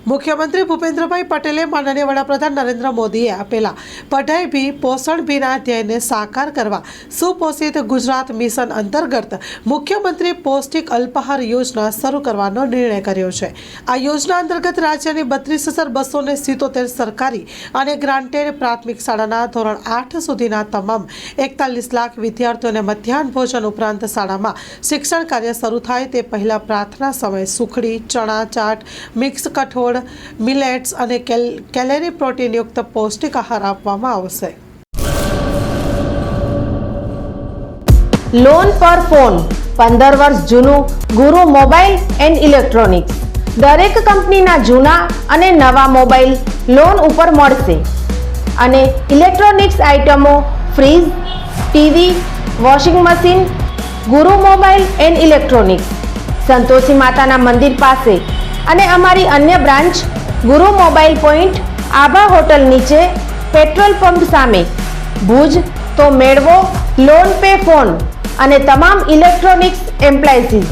મુખ્યમંત્રી ભૂપેન્દ્રભાઈ પટેલે માનનીય વડાપ્રધાન નરેન્દ્ર મોદીએ આપેલા પઢાઈ ભી પોષણ ભીના ધ્યેયને સાકાર કરવા સુપોષિત ગુજરાત મિશન અંતર્ગત મુખ્યમંત્રી પૌષ્ટિક અલ્પાહાર યોજના શરૂ કરવાનો નિર્ણય કર્યો છે। આ યોજના અંતર્ગત રાજ્યની 32,277 સરકારી અને ગ્રાન્ટેડ પ્રાથમિક શાળાના ધોરણ 8 સુધીના તમામ 41 લાખ વિદ્યાર્થીઓને મધ્યાહન ભોજન ઉપરાંત શાળામાં શિક્ષણ કાર્ય શરૂ થાય તે પહેલા પ્રાર્થના સમયે સુખડી, ચણા ચાટ, મિક્સ કઠોળ, મિલેટ્સ અને કેલરી પ્રોટીનયુક્ત પૌષ્ટિક આહાર આપવામાં આવશે। લોન પર ફોન 15 વર્ષ જૂનું ગુરુ મોબાઈલ એન્ડ ઇલેક્ટ્રોનિક્સ દરેક કંપનીના જૂના અને નવા મોબાઈલ લોન ઉપર મળશે અને ઇલેક્ટ્રોનિક્સ આઇટમો ફ્રીજ, ટીવી, વોશિંગ મશીન ગુરુ મોબાઈલ એન્ડ ઇલેક્ટ્રોનિક્સ સંતોષી માતાના મંદિર પાસે અને અમારી અન્ય બ્રાન્ચ ગુરુ મોબાઈલ પોઈન્ટ આભા હોટલ નીચે પેટ્રોલ પંપ સામે ભુજ। તો મેળવો લોન પે ફોન અને તમામ ઇલેક્ટ્રોનિક્સ એપ્લાયન્સીસ।